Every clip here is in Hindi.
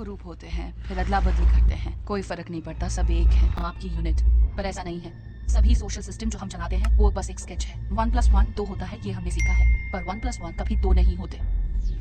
लाखों रूप होते हैं, फिर अदला बदली करते हैं, कोई फर्क नहीं पड़ता, सब एक है। आपकी यूनिट, पर ऐसा नहीं है। सभी सोशल सिस्टम जो हम चलाते हैं वो बस एक स्केच है। 1+1 2 होता है, ये हमने सीखा है, पर 1+1 कभी 2 नहीं होते।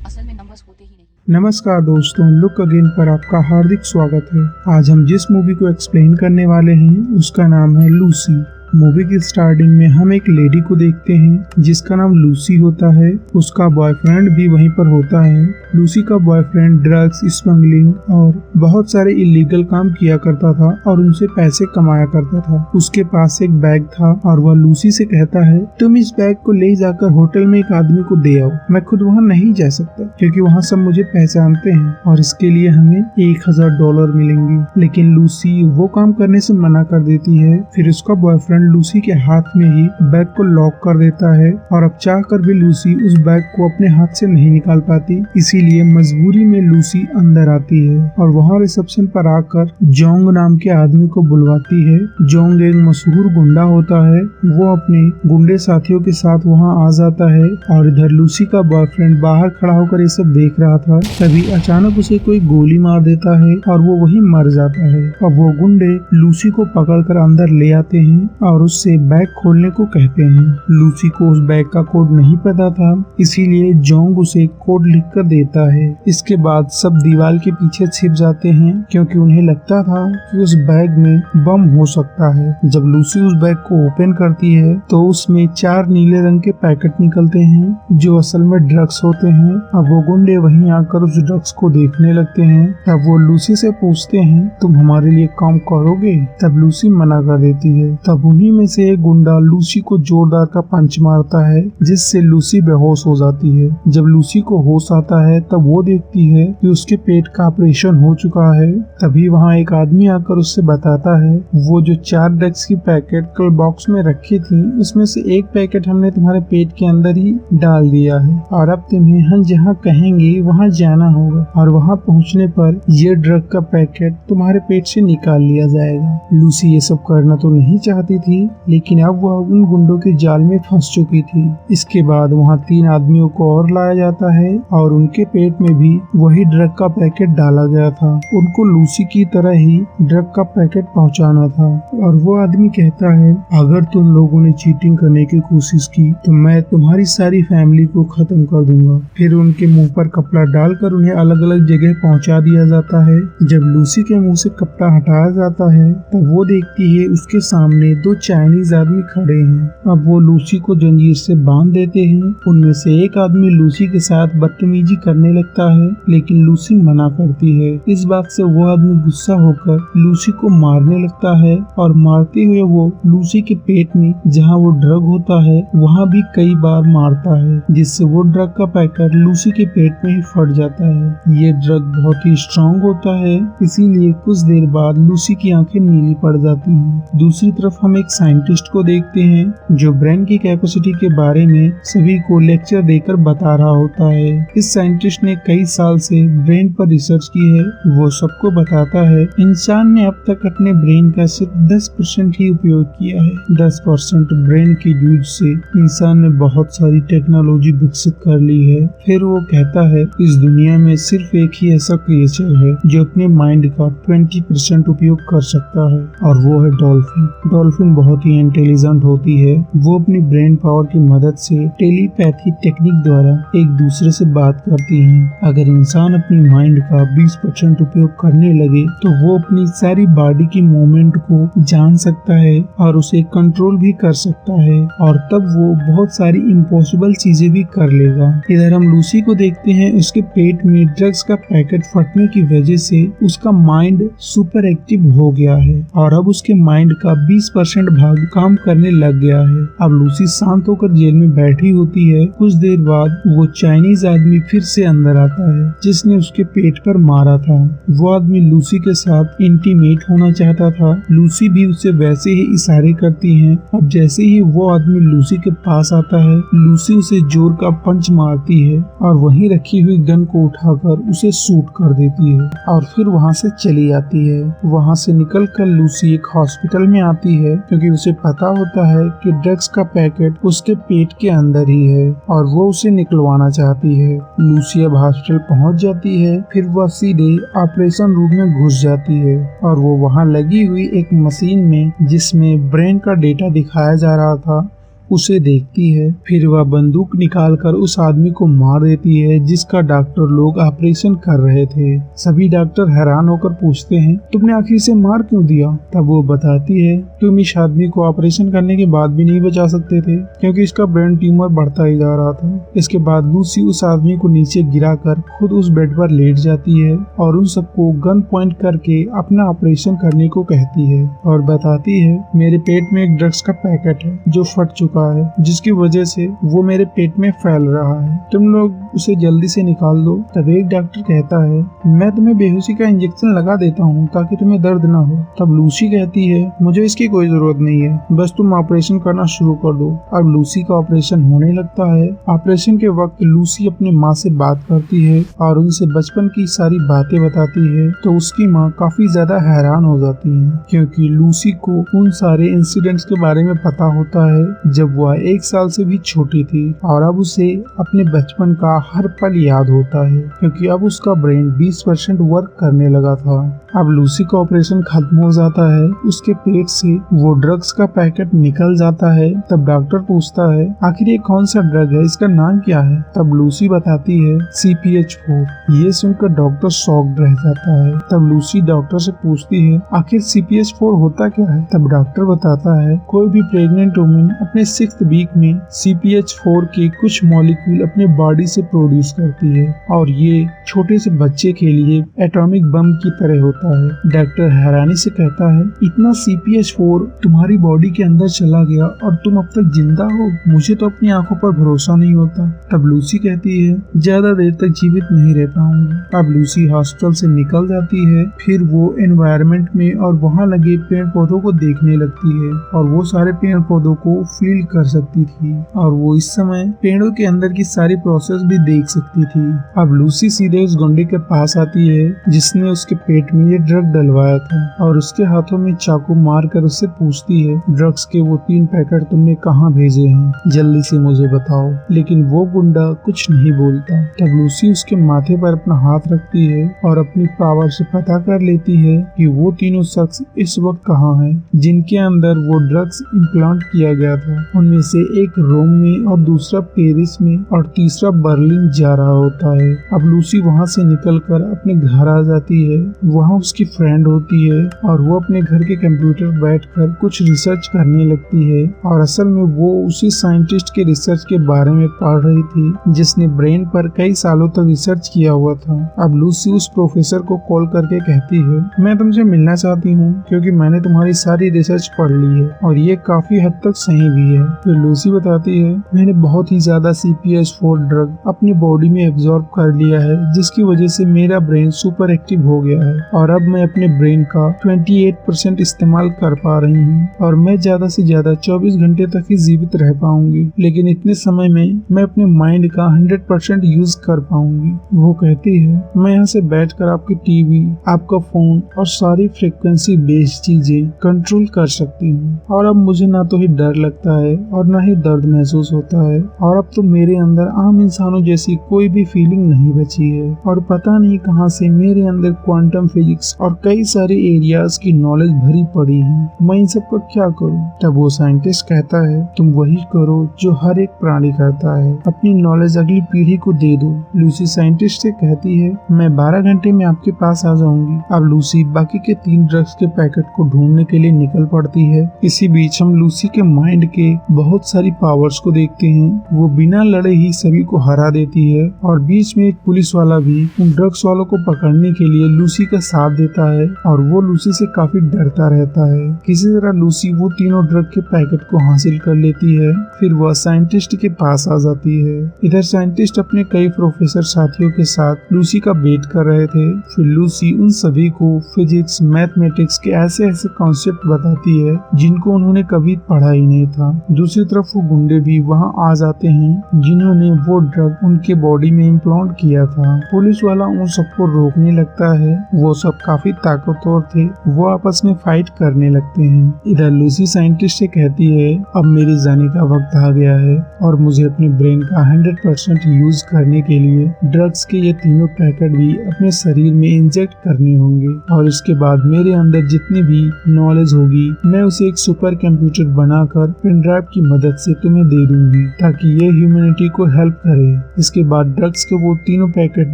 असल में नंबर्स होते ही नहीं। नमस्कार दोस्तों, लुक अगेन पर आपका हार्दिक स्वागत है। आज हम जिस मूवी को एक्सप्लेन करने वाले हैं उसका नाम है लूसी। मूवी की स्टार्टिंग में हम एक लेडी को देखते हैं जिसका नाम लूसी होता है। उसका बॉयफ्रेंड भी वहीं पर होता है। लूसी का बॉयफ्रेंड ड्रग्स स्मगलिंग और बहुत सारे इलीगल काम किया करता था और उनसे पैसे कमाया करता था। उसके पास एक बैग था और वह लूसी से कहता है, तुम इस बैग को ले जाकर होटल में एक आदमी को दे आओ। मैं खुद वहाँ नहीं जा सकता क्योंकि वहाँ सब मुझे पहचानते हैं और इसके लिए हमें $1000 मिलेंगे। लेकिन लूसी वो काम करने से मना कर देती है। फिर उसका बॉयफ्रेंड लूसी के हाथ में ही बैग को लॉक कर देता है और अब चाह कर भी लूसी उस बैग को अपने हाथ से नहीं निकाल पाती। इसीलिए मजबूरी में लूसी अंदर आती है और वहाँ रिसेप्शन पर आकर जोंग नाम के आदमी को बुलवाती है। जोंग एक मशहूर गुंडा होता है। वो अपने गुंडे साथियों के साथ वहाँ आ जाता है और इधर लूसी का बॉयफ्रेंड बाहर खड़ा होकर ये सब देख रहा था। तभी अचानक उसे कोई गोली मार देता है और वो वहीं मर जाता है। अब वो गुंडे लूसी को पकड़कर अंदर ले आते हैं और उससे बैग खोलने को कहते हैं। लूसी को उस बैग का कोड नहीं पता था, इसीलिए जोंग उसे कोड लिखकर देता है। इसके बाद सब दीवार के पीछे छिप जाते हैं क्योंकि उन्हें लगता था कि उस बैग में बम हो सकता है। जब लूसी उस बैग को ओपन करती है तो उसमें 4 नीले रंग के पैकेट निकलते हैं जो असल में ड्रग्स होते हैं। अब वो गुंडे वहीं आकर उस ड्रग्स को देखने लगते हैं। तब वो लूसी से पूछते हैं, तुम हमारे लिए काम करोगे? तब लूसी मना कर देती है। तब उन्हीं में से एक गुंडा लूसी को जोरदार का पंच मारता है जिससे लूसी बेहोश हो जाती है। जब लूसी को होश आता है तब वो देखती है कि उसके पेट का ऑपरेशन हो चुका है। तभी वहाँ एक आदमी आकर उससे बताता है, वो जो 4 ड्रग्स की पैकेट कल बॉक्स में रखी थी उसमें से एक पैकेट हमने तुम्हारे पेट के अंदर ही डाल दिया है और अब तुम्हें हम जहाँ कहेंगे वहाँ जाना होगा और वहाँ पहुँचने पर ये ड्रग का पैकेट तुम्हारे पेट से निकाल लिया जाएगा। लूसी ये सब करना तो नहीं चाहती थी, लेकिन अब वह उन गुंडों के जाल में फंस चुकी थी। इसके बाद वहाँ 3 आदमियों को और लाया जाता है और उनके पेट में भी वही ड्रग का पैकेट डाला गया था। उनको लूसी की तरह ही ड्रग का पैकेट पहुँचाना था और वो आदमी कहता है, अगर तुम लोगों ने चीटिंग करने की कोशिश की तो मैं तुम्हारी सारी फैमिली को खत्म कर दूंगा। फिर उनके मुंह पर कपड़ा डालकर उन्हें अलग अलग जगह पहुँचा दिया जाता है। जब लूसी के मुंह से कपड़ा हटाया जाता है तब वो देखती है उसके सामने 2 चाइनीज आदमी खड़े हैं। अब वो लूसी को जंजीर से बांध देते हैं। उनमें से एक आदमी लूसी के साथ बदतमीजी करने लगता है लेकिन लूसी मना करती है। इस बात से वो आदमी गुस्सा होकर लूसी को मारने लगता है और मारते हुए वो लूसी के पेट में जहाँ वो ड्रग होता है वहाँ भी कई बार मारता है, जिससे वो ड्रग का पैकेट लूसी के पेट में ही फट जाता है। ये ड्रग बहुत ही स्ट्रॉन्ग होता है, इसीलिए कुछ देर बाद लूसी की आंखें नीली पड़ जाती हैं। दूसरी तरफ हम एक साइंटिस्ट को देखते हैं जो ब्रेन की कैपेसिटी के बारे में सभी को लेक्चर देकर बता रहा होता है। इस साइंटिस्ट ने कई साल से ब्रेन पर रिसर्च की है। वो सबको बताता है इंसान ने अब तक अपने ब्रेन का सिर्फ 10% ही उपयोग किया है। 10% ब्रेन के यूज से इंसान ने बहुत सारी टेक्नोलॉजी विकसित कर ली है। फिर वो कहता है इस दुनिया में सिर्फ एक ही ऐसा क्रिएचर है जो अपने माइंड का 20% उपयोग कर सकता है और वो है डॉल्फिन। डॉल्फिन बहुत ही इंटेलिजेंट होती है। वो अपनी ब्रेन पावर की मदद से टेलीपैथी टेक्निक द्वारा एक दूसरे से बात करती हैं। अगर इंसान अपनी माइंड का 20% उपयोग करने लगे तो वो अपनी सारी बॉडी की मूवमेंट को जान सकता है और उसे कंट्रोल भी कर सकता है और तब वो बहुत सारी इम्पॉसिबल चीजें भी कर लेगा। इधर हम लूसी को देखते हैं, उसके पेट में ड्रग्स का पैकेट फटने की वजह से उसका माइंड सुपर एक्टिव हो गया है और अब उसके माइंड का 20% भाग काम करने लग गया है। अब लूसी शांत होकर जेल में बैठी होती है। कुछ देर बाद वो चाइनीज आदमी फिर से अंदर आता है जिसने उसके पेट पर मारा था। वो आदमी लूसी के साथ इंटीमेट होना चाहता था। लूसी भी उसे वैसे ही इशारे करती है। अब जैसे ही वो आदमी लूसी के पास आता है, लूसी उसे जोर का पंच मारती है और वहीं रखी हुई गन को उठाकर उसे शूट कर देती है और फिर वहाँ से चली आती है। वहाँ से निकलकर लूसी एक हॉस्पिटल में आती है क्योंकि उसे पता होता है कि ड्रग्स का पैकेट उसके पेट के अंदर ही है और वो उसे निकलवाना चाहती है। लूसी अब हॉस्पिटल पहुंच जाती है, फिर वह सीधे ऑपरेशन रूम में घुस जाती है और वो वहां लगी हुई एक मशीन में जिसमें ब्रेन का डेटा दिखाया जा रहा था उसे देखती है। फिर वह बंदूक निकालकर उस आदमी को मार देती है जिसका डॉक्टर लोग ऑपरेशन कर रहे थे। सभी डॉक्टर हैरान होकर पूछते हैं, तुमने आखिर इसे मार क्यों दिया? तब वो बताती है, तुम इस आदमी को ऑपरेशन करने के बाद भी नहीं बचा सकते थे क्योंकि इसका ब्रेन ट्यूमर बढ़ता ही जा रहा था। इसके बाद लूसी उस आदमी को नीचे गिराकर खुद उस बेड पर लेट जाती है और उन सबको गन पॉइंट करके अपना ऑपरेशन करने को कहती है और बताती है, मेरे पेट में एक ड्रग्स का पैकेट है जो फट चुका है, जिसकी वजह से वो मेरे पेट में फैल रहा है, तुम लोग उसे जल्दी से निकाल दो। तब एक डॉक्टर कहता है, मैं तुम्हें बेहोशी का इंजेक्शन लगा देता हूँ ताकि तुम्हें दर्द ना हो। तब लूसी कहती है, मुझे इसकी कोई जरूरत नहीं है, बस तुम ऑपरेशन करना शुरू कर दो। अब लूसी का ऑपरेशन होने लगता है। ऑपरेशन के वक्त लूसी अपनी माँ से बात करती है और उनसे बचपन की सारी बातें बताती है, तो उसकी माँ काफी ज्यादा हैरान हो जाती है क्योंकि लूसी को उन सारे इंसिडेंट्स के बारे में पता होता है जब वह 1 साल से भी छोटी थी और अब उसे अपने बचपन का हर पल याद होता है क्योंकि अब उसका ब्रेन 20% वर्क करने लगा था। अब लूसी का ऑपरेशन खत्म हो जाता है, उसके पेट से वो ड्रग्स का पैकेट निकल जाता है। तब डॉक्टर पूछता है, आखिर ये कौन सा ड्रग है, इसका नाम क्या है? तब लूसी बताती है, CPH4। ये सुनकर डॉक्टर शॉक्ड रह जाता है। तब लूसी डॉक्टर से पूछती है, आखिर CPH4 होता क्या है? तब डॉक्टर बताता है, कोई भी प्रेग्नेंट वुमेन अपने 6th वीक में CPH4 के कुछ मॉलिक्यूल अपने बॉडी से प्रोड्यूस करती है और ये छोटे से बच्चे के लिए एटॉमिक बम की तरह होता है। डॉक्टर हैरानी से कहता है, इतना CPH4 तुम्हारी बॉडी के अंदर चला गया और तुम अब तक जिंदा हो? मुझे तो अपनी आंखों पर भरोसा नहीं होता। तब लूसी कहती है, ज्यादा देर तक जीवित नहीं रह पाऊंगी। अब लूसी हॉस्पिटल से निकल जाती है, फिर वो एनवायरनमेंट में और वहाँ लगे पेड़ पौधों को देखने लगती है और वो सारे पेड़ पौधों को फील कर सकती थी और वो इस समय पेड़ों के अंदर की सारी प्रोसेस भी देख सकती थी। अब लूसी सीधे उस गुंडे के पास आती है जिसने उसके पेट में ये ड्रग डलवाया था और उसके हाथों में चाकू मारकर उससे पूछती है, ड्रग्स के वो 3 पैकेट तुमने कहाँ भेजे हैं, जल्दी से मुझे बताओ। लेकिन वो गुंडा कुछ नहीं बोलता। तब लूसी उसके माथे पर अपना हाथ रखती है और अपनी पावर से पता कर लेती है कि वो तीनों शख्स इस वक्त कहाँ हैं जिनके अंदर वो ड्रग्स इम्प्लांट किया गया था। उनमें से एक रोम में और दूसरा पेरिस में और तीसरा बर्लिन जा रहा होता है। अब लूसी वहाँ से निकलकर अपने घर आ जाती है। वहाँ उसकी फ्रेंड होती है और वो अपने घर के कंप्यूटर बैठकर कुछ रिसर्च करने लगती है और असल में वो उसी साइंटिस्ट के रिसर्च के बारे में पढ़ रही थी जिसने ब्रेन पर कई सालों तक रिसर्च किया हुआ था। अब लूसी उस प्रोफेसर को कॉल करके कहती है, मैं तुमसे मिलना चाहती हूँ क्योंकि मैंने तुम्हारी सारी रिसर्च पढ़ ली है और ये काफी हद तक सही भी है। फिर लूसी बताती है, मैंने बहुत ही ज्यादा CPH4 ड्रग अपनी बॉडी में एब्जॉर्ब कर लिया है जिसकी वजह से मेरा ब्रेन सुपर एक्टिव हो गया है और अब मैं अपने ब्रेन का 28% इस्तेमाल कर पा रही हूँ और मैं ज्यादा से ज्यादा 24 घंटे तक ही जीवित रह पाऊंगी, लेकिन इतने समय में मैं अपने माइंड का 100% यूज कर पाऊंगी। वो कहती है, मैं यहाँ से बैठकर आपकी टीवी, आपका फोन और सारी फ्रिक्वेंसी बेस्ड चीजें कंट्रोल कर सकती हूँ और अब मुझे ना तो ही डर लगता है और ना ही दर्द महसूस होता है और अब तो मेरे अंदर आम इंसानों जैसी कोई भी फीलिंग नहीं बची है और पता नहीं कहां से मेरे अंदर क्वांटम फिजिक्स और कई सारे एरियाज की नॉलेज भरी पड़ी है। मैं इन सब का क्या करूं? तब वो साइंटिस्ट कहता है, तुम वही करो जो हर एक प्राणी करता है, अपनी नॉलेज अगली पीढ़ी को दे दो। लूसी साइंटिस्ट से कहती है, मैं 12 घंटे में आपके पास आ जाऊंगी। अब लूसी बाकी के 3 ड्रग्स के पैकेट को ढूंढने के लिए निकल पड़ती है। इसी बीच हम लूसी के माइंड के बहुत सारी पावर्स को देखते हैं। वो बिना लड़े ही सभी को हरा देती है और बीच में एक पुलिस वाला भी उन ड्रग्स वालों को पकड़ने के लिए लूसी का साथ देता है और वो लूसी से काफी डरता रहता है। किसी तरह लूसी वो तीनों ड्रग के पैकेट को हासिल कर लेती है। फिर वह साइंटिस्ट के पास आ जाती है। इधर साइंटिस्ट अपने कई प्रोफेसर साथियों के साथ लूसी का वेट कर रहे थे। फिर लूसी उन सभी को फिजिक्स, मैथमेटिक्स के ऐसे ऐसे कॉन्सेप्ट बताती है जिनको उन्होंने कभी पढ़ा ही नहीं था दूसरी तरफ वो गुंडे भी वहाँ आ जाते हैं जिन्होंने वो ड्रग उनके बॉडी में इम्प्लांट किया था। पुलिस वाला उन सबको रोकने लगता है। वो सब काफी ताकतवर थे। वो आपस में फाइट करने लगते हैं। इधर लूसी साइंटिस्ट से कहती है अब मेरे जाने का वक्त आ गया है और मुझे अपने ब्रेन का 100% यूज करने के लिए ड्रग्स के ये तीनों पैकेट भी अपने शरीर में इंजेक्ट करने होंगे और इसके बाद मेरे अंदर जितनी भी नॉलेज होगी मैं उसे एक सुपर कंप्यूटर बनाकर पेन ड्राइव की मदद से तुम्हें दे दूंगी ताकि ये ह्यूमैनिटी को हेल्प करे। इसके बाद ड्रग्स के वो तीनों पैकेट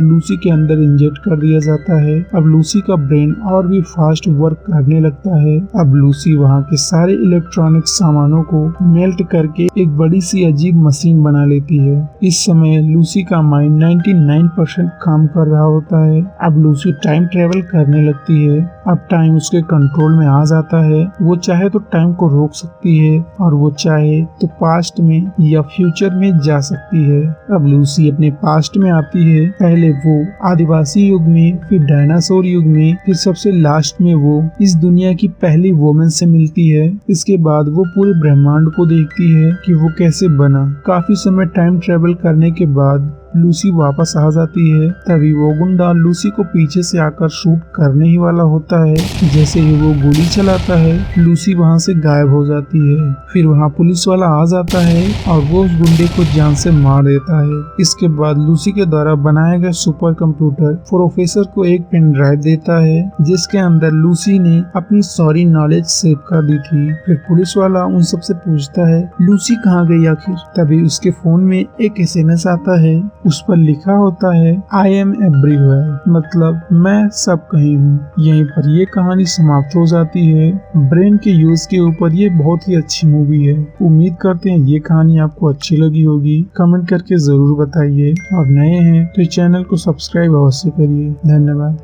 लूसी के अंदर इंजेक्ट कर दिया जाता है। अब लूसी का ब्रेन और भी फास्ट वर्क करने लगता है। अब लूसी वहाँ के सारे इलेक्ट्रॉनिक सामानों को मेल्ट करके एक बड़ी सी अजीब मशीन बना लेती है। इस समय लूसी का माइंड 99% काम कर रहा होता है। अब लूसी टाइम ट्रेवल करने लगती है। अब टाइम उसके कंट्रोल में आ जाता है। वो चाहे तो टाइम को रोक सकती है और वो चाहे तो पास्ट में या फ्यूचर में जा सकती है। अब लूसी अपने पास्ट में आती है। पहले वो आदिवासी युग में, फिर डायनासोर युग में, फिर सबसे लास्ट में वो इस दुनिया की पहली वुमन से मिलती है। इसके बाद वो पूरे ब्रह्मांड को देखती है कि वो कैसे बना। काफी समय टाइम ट्रेवल करने के बाद लूसी वापस आ जाती है। तभी वो गुंडा लूसी को पीछे से आकर शूट करने ही वाला होता है। जैसे ही वो गोली चलाता है लूसी वहाँ से गायब हो जाती है। फिर वहाँ पुलिस वाला आ जाता है और वो उस गुंडे को जान से मार देता है। इसके बाद लूसी के द्वारा बनाया गया सुपर कंप्यूटर प्रोफेसर को एक पेन ड्राइव देता है जिसके अंदर लूसी ने अपनी सारी नॉलेज सेव कर दी थी। फिर पुलिस वाला उन सबसे पूछता है लूसी कहाँ गई आखिर। तभी उसके फोन में एक SMS आता है। उस पर लिखा होता है I am everywhere, मतलब मैं सब कहीं हूँ। यहीं पर ये कहानी समाप्त हो जाती है। ब्रेन के यूज के ऊपर ये बहुत ही अच्छी मूवी है। उम्मीद करते हैं ये कहानी आपको अच्छी लगी होगी। कमेंट करके जरूर बताइए और नए हैं तो चैनल को सब्सक्राइब अवश्य करिए। धन्यवाद।